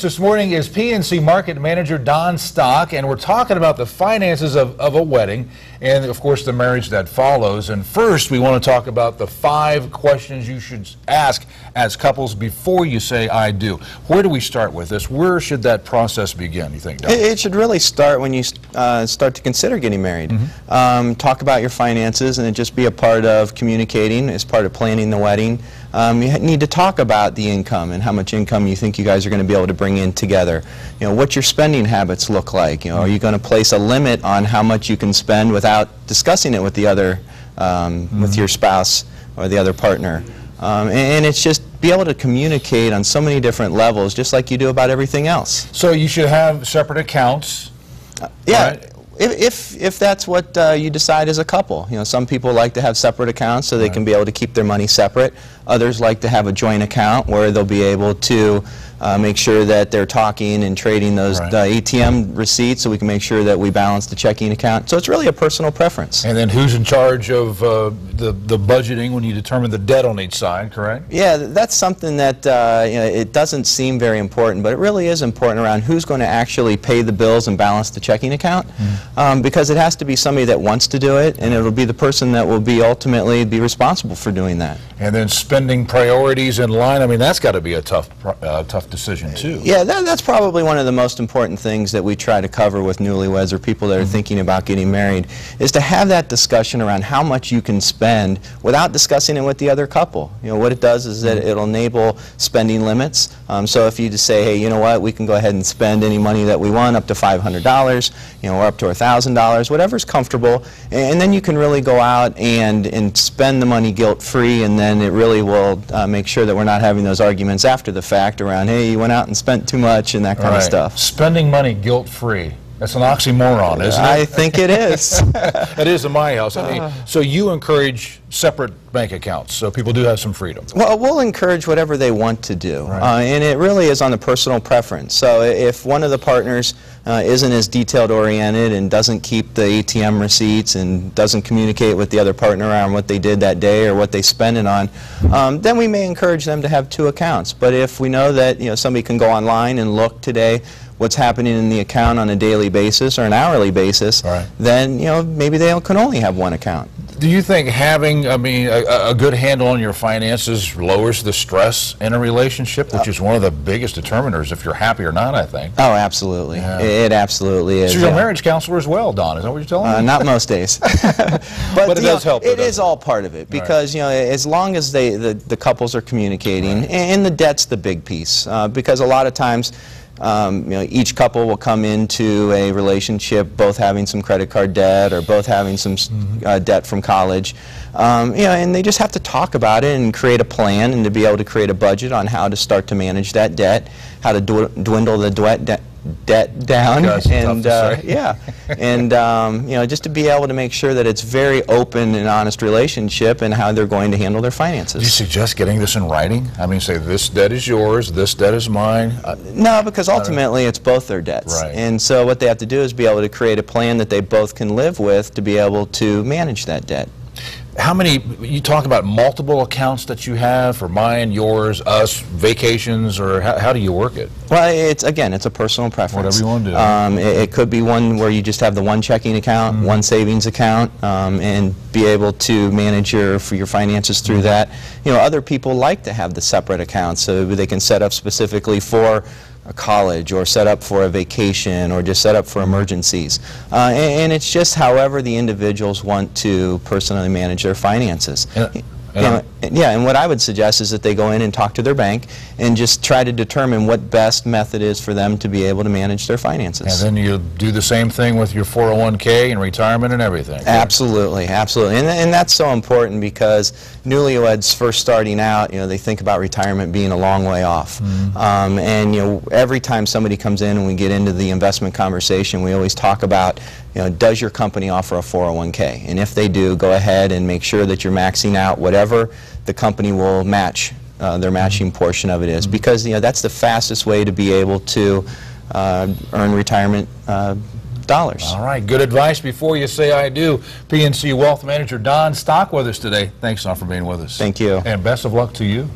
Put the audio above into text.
This morning is PNC Market Manager Don Stock, and we're talking about the finances of a wedding and, of course, the marriage that follows. And first, we want to talk about the 5 questions you should ask as couples before you say I do. Where do we start with this? Where should that process begin, you think, Don? It should really start when you start to consider getting married. Talk about your finances, and it just be a part of communicating as part of planning the wedding. You need to talk about the income and how much income you think you guys are going to be able to bring in together. You know, what your spending habits look like. You know, are you going to place a limit on how much you can spend without discussing it with the other, with your spouse or the other partner? And it's just be able to communicate on so many different levels, just like you do about everything else. So you should have separate accounts. Yeah. Right? If that's what you decide as a couple. You know, some people like to have separate accounts so they can be able to keep their money separate. Others like to have a joint account where they'll be able to make sure that they're talking and trading those ATM receipts, so we can make sure that we balance the checking account. So it's really a personal preference. And then who's in charge of the budgeting when you determine the debt on each side, correct? Yeah, that's something that you know, it doesn't seem very important, but it really is important around who's going to actually pay the bills and balance the checking account, because it has to be somebody that wants to do it, and it'll be the person that will be ultimately be responsible for doing that. And then spending priorities in line, I mean, that's got to be a tough decision too. Yeah, that's probably one of the most important things that we try to cover with newlyweds or people that are thinking about getting married, is to have that discussion around how much you can spend without discussing it with the other couple. You know, what it does is that it'll enable spending limits. So if you just say, hey, you know what, we can go ahead and spend any money that we want up to $500, you know, or up to $1,000, whatever's comfortable, and then you can really go out and spend the money guilt-free, and then it really will make sure that we're not having those arguments after the fact around, hey, you went out and spent too much and that kind of stuff. Spending money guilt-free. That's an oxymoron, isn't it? I think it is. It is in my house. I mean, so you encourage separate bank accounts, so people do have some freedom. Well, we'll encourage whatever they want to do, and it really is on the personal preference. So if one of the partners isn't as detailed-oriented and doesn't keep the ATM receipts and doesn't communicate with the other partner on what they did that day or what they spent it on, then we may encourage them to have 2 accounts. But if we know that, you know, somebody can go online and look today what's happening in the account on a daily basis or an hourly basis, then, you know, maybe they can only have 1 account. Do you think having, I mean, a good handle on your finances lowers the stress in a relationship, which is one of the biggest determiners if you're happy or not, I think? Oh, absolutely. Yeah. It absolutely is. So you're a marriage counselor as well, Don, is that what you're telling me? Not most days. But it does help. It is all part of it, because, you know, as long as the couples are communicating, and the debt's the big piece, because a lot of times, you know, each couple will come into a relationship both having some credit card debt or both having some debt from college, you know, and they just have to talk about it and create a plan, and to be able to create a budget on how to start to manage that debt, how to dwindle the debt down, and yeah, and you know, just to be able to make sure that it's very open and honest relationship and how they're going to handle their finances. Do you suggest getting this in writing? I mean, say this debt is yours, this debt is mine? No, because ultimately it's both their debts, and so what they have to do is be able to create a plan that they both can live with to be able to manage that debt. How many, you talk about multiple accounts that you have for mine, yours, us, vacations, or how do you work it? Well, again, it's a personal preference. Whatever you want to do. It could be one where you just have the 1 checking account, 1 savings account, and be able to manage your finances through that. You know, other people like to have the separate accounts, so they can set up specifically for a college, or set up for a vacation, or just set up for emergencies. And it's just however the individuals want to personally manage their finances. Yeah, and what I would suggest is that they go in and talk to their bank and just try to determine what best method is for them to be able to manage their finances. And then you do the same thing with your 401k and retirement and everything. Absolutely, absolutely. And that's so important, because newlyweds first starting out, you know, they think about retirement being a long way off. And, you know, every time somebody comes in and we get into the investment conversation, we always talk about, you know, does your company offer a 401k? And if they do, go ahead and make sure that you're maxing out whatever the company will match, their matching portion of it is, because, you know, that's the fastest way to be able to earn retirement dollars. All right, good advice before you say I do. PNC Wealth Manager Don Stock with us today. Thanks, Don, for being with us. Thank you. And best of luck to you.